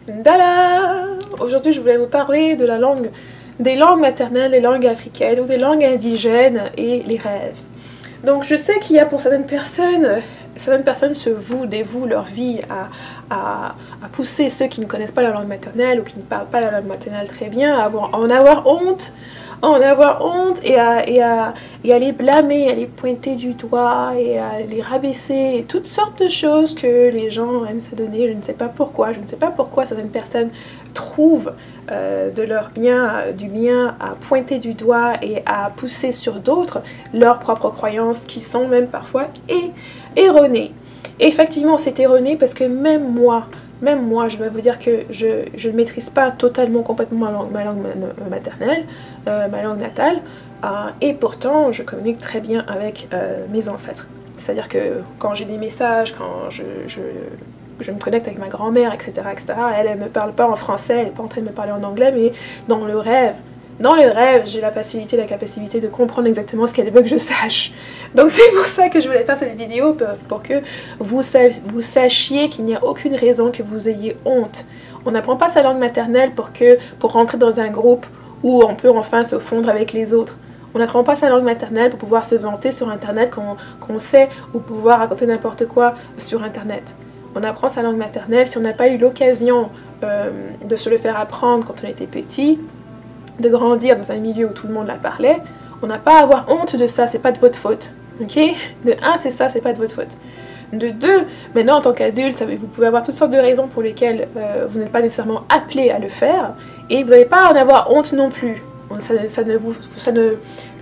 Dala! Aujourd'hui, je voulais vous parler de la langue, des langues maternelles, des langues africaines ou des langues indigènes et les rêves. Donc, je sais qu'il y a pour certaines personnes dévouent leur vie à pousser ceux qui ne connaissent pas la langue maternelle ou qui ne parlent pas la langue maternelle très bien, à en avoir honte et à les blâmer, à les pointer du doigt et à les rabaisser, et toutes sortes de choses que les gens aiment s'adonner. Je ne sais pas pourquoi certaines personnes trouvent du bien à pointer du doigt et à pousser sur d'autres leurs propres croyances qui sont même parfois erronées. Et effectivement, c'est erroné parce que même moi, je vais vous dire que je ne maîtrise pas totalement, complètement ma langue maternelle, ma langue natale, et pourtant je communique très bien avec mes ancêtres. C'est-à-dire que quand j'ai des messages, quand je me connecte avec ma grand-mère, etc., elle ne me parle pas en français, elle n'est pas en train de me parler en anglais, mais dans le rêve, j'ai la capacité de comprendre exactement ce qu'elle veut que je sache. Donc c'est pour ça que je voulais faire cette vidéo, pour que vous sachiez qu'il n'y a aucune raison que vous ayez honte. On n'apprend pas sa langue maternelle pour rentrer dans un groupe où on peut enfin se fondre avec les autres. On n'apprend pas sa langue maternelle pour pouvoir se vanter sur Internet qu'on sait, ou pouvoir raconter n'importe quoi sur Internet. On apprend sa langue maternelle si on n'a pas eu l'occasion de se le faire apprendre quand on était petit, de grandir dans un milieu où tout le monde la parlait. On n'a pas à avoir honte de ça, c'est pas de votre faute. Ok? De un, c'est ça, c'est pas de votre faute. De deux, maintenant en tant qu'adulte, vous pouvez avoir toutes sortes de raisons pour lesquelles vous n'êtes pas nécessairement appelé à le faire, et vous n'avez pas à en avoir honte non plus. Le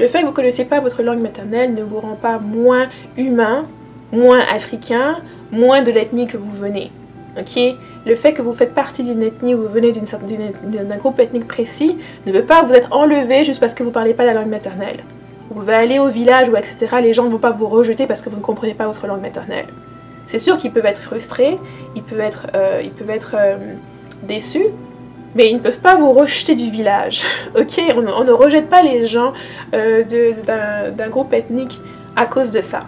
fait que vous ne connaissiez pas votre langue maternelle ne vous rend pas moins humain, moins africain, moins de l'ethnie que vous venez. Okay? Le fait que vous faites partie d'une ethnie ou vous venez d'un groupe ethnique précis ne veut pas vous être enlevé juste parce que vous ne parlez pas la langue maternelle. Vous pouvez aller au village ou etc. Les gens ne vont pas vous rejeter parce que vous ne comprenez pas votre langue maternelle. C'est sûr qu'ils peuvent être frustrés, ils peuvent être déçus, mais ils ne peuvent pas vous rejeter du village. Ok? On ne rejette pas les gens d'un groupe ethnique à cause de ça.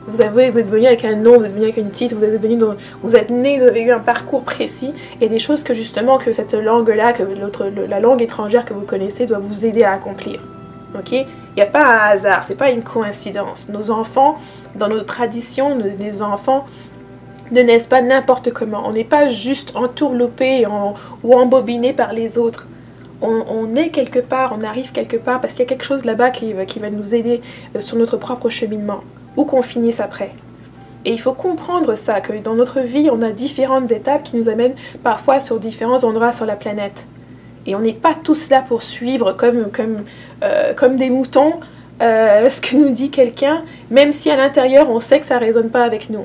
Vous êtes venu avec un nom, vous êtes venu avec une titre, vous êtes né, vous avez eu un parcours précis, et des choses que justement que cette langue-là, la langue étrangère que vous connaissez doit vous aider à accomplir. Ok? Il n'y a pas un hasard, c'est pas une coïncidence. Nos enfants, dans nos traditions, les enfants ne naissent pas n'importe comment. On n'est pas juste entourloupé ou embobiné par les autres. On est quelque part, on arrive quelque part parce qu'il y a quelque chose là-bas qui va nous aider sur notre propre cheminement, ou qu'on finisse après. Et il faut comprendre ça, que dans notre vie, on a différentes étapes qui nous amènent parfois sur différents endroits sur la planète. Et on n'est pas tous là pour suivre comme des moutons ce que nous dit quelqu'un, même si à l'intérieur, on sait que ça ne résonne pas avec nous.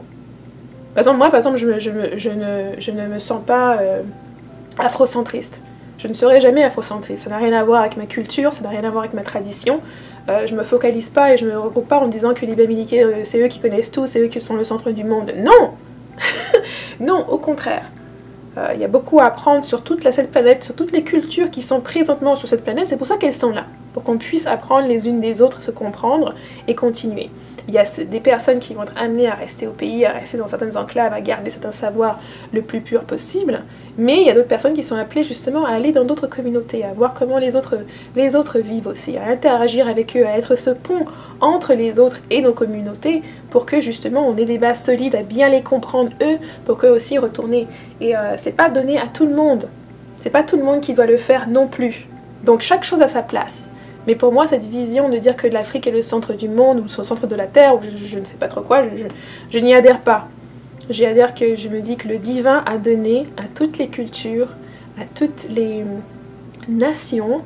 Par exemple, moi, je ne me sens pas afrocentriste. Je ne serai jamais afrocentriste. Ça n'a rien à voir avec ma culture, ça n'a rien à voir avec ma tradition. Je me focalise pas et je me regroupe pas en disant que les Bamileke, c'est eux qui connaissent tout, c'est eux qui sont le centre du monde. Non! Non, au contraire. Il y a beaucoup à apprendre sur toute cette planète, sur toutes les cultures qui sont présentement sur cette planète. C'est pour ça qu'elles sont là, pour qu'on puisse apprendre les unes des autres, se comprendre et continuer. Il y a des personnes qui vont être amenées à rester au pays, à rester dans certaines enclaves, à garder certains savoirs le plus pur possible. Mais il y a d'autres personnes qui sont appelées justement à aller dans d'autres communautés, à voir comment les autres vivent aussi, à interagir avec eux, à être ce pont entre les autres et nos communautés pour que justement on ait des bases solides, à bien les comprendre eux, pour qu'eux aussi retourner. Et c'est pas donné à tout le monde. C'est pas tout le monde qui doit le faire non plus. Donc chaque chose a sa place. Mais pour moi, cette vision de dire que l'Afrique est le centre du monde, ou le centre de la Terre, ou je ne sais pas trop quoi, je n'y adhère pas. J'y adhère que je me dis que le divin a donné à toutes les cultures, à toutes les nations,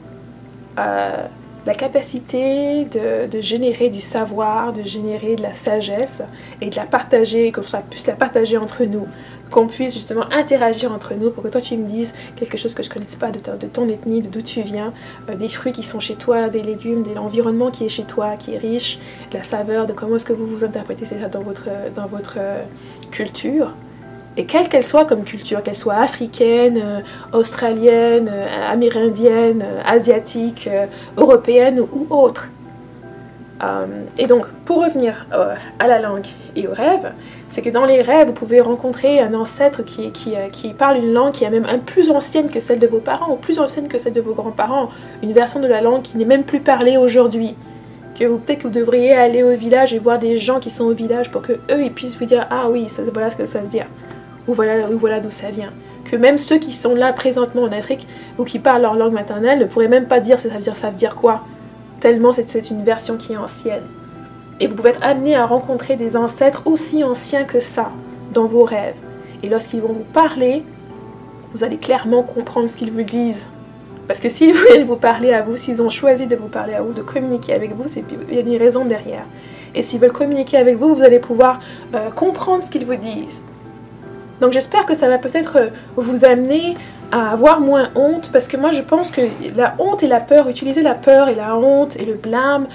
la capacité de générer du savoir, de générer de la sagesse, et de la partager, qu'on puisse la partager entre nous. Qu'on puisse justement interagir entre nous pour que toi tu me dises quelque chose que je ne connaisse pas de ton ethnie, d'où tu viens, des fruits qui sont chez toi, des légumes, de l'environnement qui est chez toi, qui est riche, de la saveur, de comment est-ce que vous interprétez ça dans votre culture. Et quelle qu'elle soit comme culture, qu'elle soit africaine, australienne, amérindienne, asiatique, européenne ou autre. Et donc, pour revenir à la langue et aux rêves, c'est que dans les rêves, vous pouvez rencontrer un ancêtre qui parle une langue qui est même plus ancienne que celle de vos parents, ou plus ancienne que celle de vos grands-parents, une version de la langue qui n'est même plus parlée aujourd'hui. Peut-être que vous devriez aller au village et voir des gens qui sont au village pour que eux ils puissent vous dire « Ah oui, voilà ce que ça veut dire », ou voilà d'où ça vient. Que même ceux qui sont là présentement en Afrique, ou qui parlent leur langue maternelle, ne pourraient même pas dire ça veut dire quoi, tellement c'est une version qui est ancienne. Et vous pouvez être amené à rencontrer des ancêtres aussi anciens que ça, dans vos rêves. Et lorsqu'ils vont vous parler, vous allez clairement comprendre ce qu'ils vous disent. Parce que s'ils viennent vous parler à vous, s'ils ont choisi de vous parler à vous, de communiquer avec vous, il y a des raisons derrière. Et s'ils veulent communiquer avec vous, vous allez pouvoir comprendre ce qu'ils vous disent. Donc j'espère que ça va peut-être vous amener à avoir moins honte, parce que moi je pense que la honte et la peur, utiliser la peur et la honte et le blâme,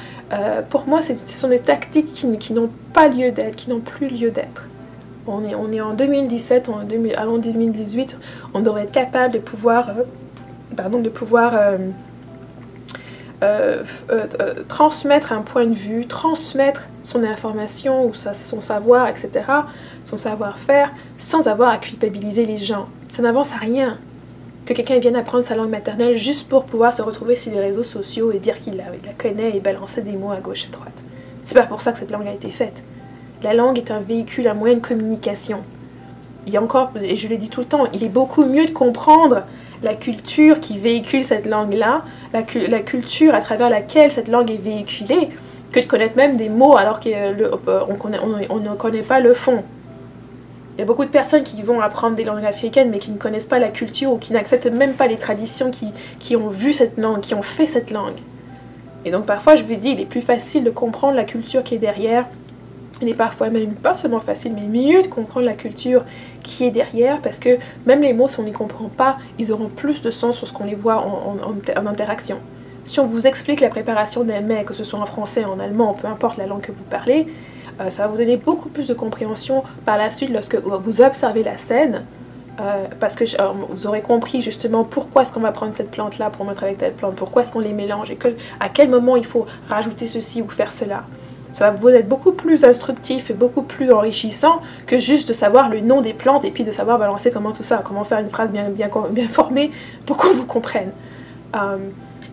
pour moi ce sont des tactiques qui n'ont pas lieu d'être, qui n'ont plus lieu d'être. On est en 2017, allons 2018, on devrait être capable de pouvoir, transmettre un point de vue, transmettre son information ou son savoir, etc., son savoir-faire, sans avoir à culpabiliser les gens. Ça n'avance à rien. Que quelqu'un vienne apprendre sa langue maternelle juste pour pouvoir se retrouver sur les réseaux sociaux et dire qu'il la connaît et balancer des mots à gauche et à droite. C'est pas pour ça que cette langue a été faite. La langue est un véhicule, un moyen de communication. Il y a encore, et je l'ai dit tout le temps, il est beaucoup mieux de comprendre la culture qui véhicule cette langue-là, la culture à travers laquelle cette langue est véhiculée, que de connaître même des mots alors qu'on ne connaît pas le fond. Il y a beaucoup de personnes qui vont apprendre des langues africaines mais qui ne connaissent pas la culture ou qui n'acceptent même pas les traditions qui ont vu cette langue, qui ont fait cette langue. Et donc parfois je vous dis, il est plus facile de comprendre la culture qui est derrière. Il est parfois même pas seulement facile, mais mieux de comprendre la culture qui est derrière, parce que même les mots, si on ne les comprend pas, ils auront plus de sens sur ce qu'on les voit en interaction. Si on vous explique la préparation d'un mets, que ce soit en français, en allemand, peu importe la langue que vous parlez, ça va vous donner beaucoup plus de compréhension par la suite lorsque vous observez la scène, parce que vous aurez compris justement pourquoi est-ce qu'on va prendre cette plante-là pour mettre avec telle plante, pourquoi est-ce qu'on les mélange, et à quel moment il faut rajouter ceci ou faire cela. Ça va vous être beaucoup plus instructif et beaucoup plus enrichissant que juste de savoir le nom des plantes et puis de savoir balancer comment tout ça, comment faire une phrase bien formée pour qu'on vous comprenne.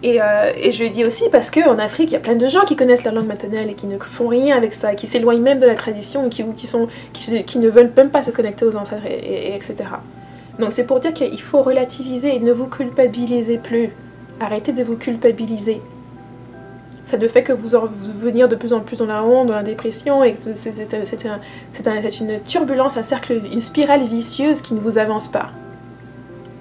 Et je le dis aussi parce qu'en Afrique, il y a plein de gens qui connaissent leur langue maternelle et qui ne font rien avec ça, qui s'éloignent même de la tradition, qui ne veulent même pas se connecter aux ancêtres, etc. Donc c'est pour dire qu'il faut relativiser et ne vous culpabilisez plus. Arrêtez de vous culpabiliser. Ça ne fait que vous venir de plus en plus dans la honte, dans la dépression, et c'est une turbulence, un cercle, une spirale vicieuse qui ne vous avance pas.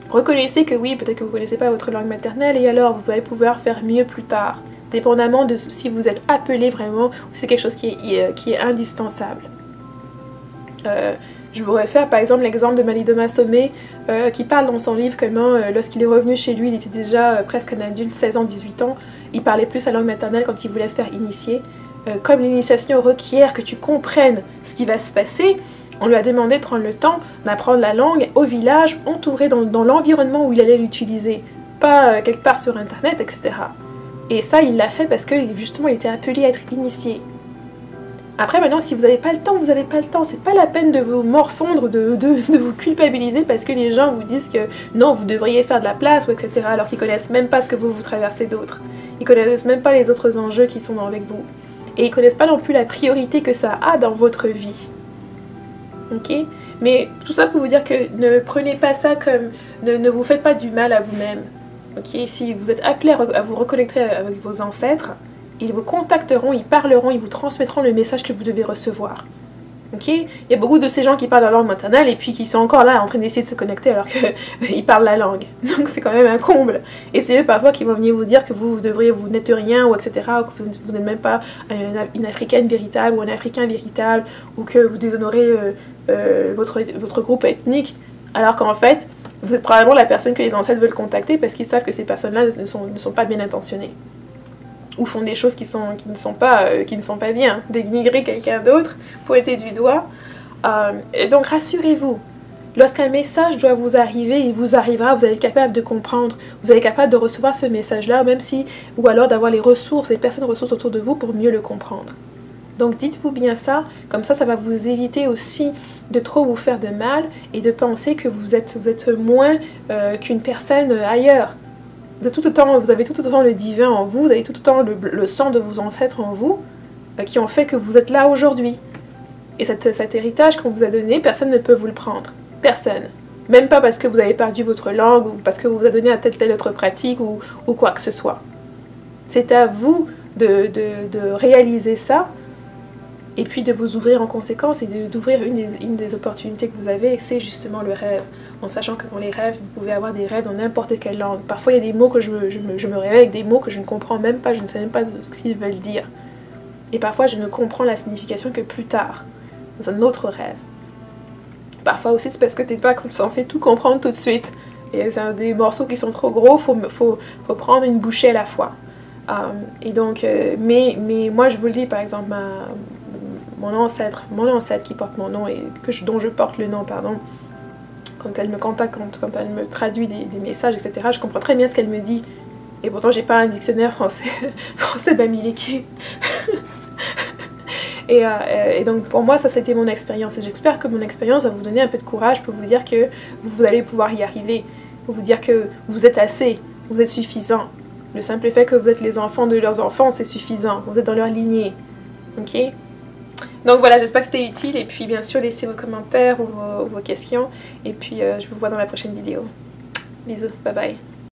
Reconnaissez que oui, peut-être que vous ne connaissez pas votre langue maternelle, et alors vous allez pouvoir faire mieux plus tard, dépendamment de si vous êtes appelé vraiment, ou si c'est quelque chose qui est indispensable. Je vous réfère par exemple l'exemple de Malidoma Somé qui parle dans son livre comment lorsqu'il est revenu chez lui, il était déjà presque un adulte, 16 ans, 18 ans, il parlait plus sa langue maternelle quand il voulait se faire initier. Comme l'initiation requiert que tu comprennes ce qui va se passer, on lui a demandé de prendre le temps d'apprendre la langue au village, entouré dans l'environnement où il allait l'utiliser, pas quelque part sur internet, etc. Et ça, il l'a fait parce que justement il était appelé à être initié. Après, maintenant, si vous n'avez pas le temps, vous n'avez pas le temps. C'est pas la peine de vous morfondre, de vous culpabiliser parce que les gens vous disent que non, vous devriez faire de la place, ou etc. Alors qu'ils connaissent même pas ce que vous traversez d'autres. Ils connaissent même pas les autres enjeux qui sont avec vous. Et ils connaissent pas non plus la priorité que ça a dans votre vie. Ok? Mais tout ça pour vous dire que ne prenez pas ça comme... Ne vous faites pas du mal à vous-même. Ok? Si vous êtes appelé à vous reconnecter avec vos ancêtres, ils vous contacteront, ils parleront, ils vous transmettront le message que vous devez recevoir. Ok? Il y a beaucoup de ces gens qui parlent la langue maternelle et puis qui sont encore là en train d'essayer de se connecter alors qu'ils parlent la langue. Donc c'est quand même un comble. Et c'est eux parfois qui vont venir vous dire que vous n'êtes rien, ou etc. Ou que vous n'êtes même pas une africaine véritable ou un africain véritable, ou que vous déshonorez votre groupe ethnique, alors qu'en fait, vous êtes probablement la personne que les ancêtres veulent contacter parce qu'ils savent que ces personnes-là ne sont pas bien intentionnées. Ou font des choses qui ne sont pas bien, dénigrer quelqu'un d'autre, pointer du doigt. Et donc rassurez-vous, Lorsqu'un message doit vous arriver, il vous arrivera, vous allez être capable de comprendre, vous allez être capable de recevoir ce message-là, même si, ou alors d'avoir les ressources, les personnes ressources autour de vous pour mieux le comprendre. Donc dites-vous bien ça, comme ça va vous éviter aussi de trop vous faire de mal et de penser que vous êtes moins qu'une personne ailleurs. Vous avez tout autant le divin en vous, vous avez tout autant le sang de vos ancêtres en vous, qui ont fait que vous êtes là aujourd'hui. Et cet héritage qu'on vous a donné, personne ne peut vous le prendre. Personne. Même pas parce que vous avez perdu votre langue ou parce que vous vous a donné à telle autre pratique ou quoi que ce soit. C'est à vous de réaliser ça et puis de vous ouvrir en conséquence et d'ouvrir une des opportunités que vous avez, c'est justement le rêve. En sachant que dans les rêves, vous pouvez avoir des rêves dans n'importe quelle langue. Parfois, il y a des mots que je me réveille avec des mots que je ne comprends même pas, je ne sais même pas ce qu'ils veulent dire. Et parfois, je ne comprends la signification que plus tard, dans un autre rêve. Parfois aussi, c'est parce que tu n'es pas censé tout comprendre tout de suite. Et c'est des morceaux qui sont trop gros, faut prendre une bouchée à la fois. Et donc, mais moi, je vous le dis, par exemple, mon ancêtre qui porte mon nom et dont je porte le nom, pardon, quand elle me contacte, quand elle me traduit des messages, etc., je comprends très bien ce qu'elle me dit. Et pourtant, j'ai pas un dictionnaire français bamileke. Et donc pour moi ça c'était mon expérience et j'espère que mon expérience va vous donner un peu de courage pour vous dire que vous allez pouvoir y arriver, pour vous dire que vous êtes assez, vous êtes suffisant. Le simple fait que vous êtes les enfants de leurs enfants, c'est suffisant, vous êtes dans leur lignée, ok? Donc voilà, j'espère que c'était utile et puis bien sûr laissez vos commentaires ou vos questions et puis je vous vois dans la prochaine vidéo. Bisous, bye bye.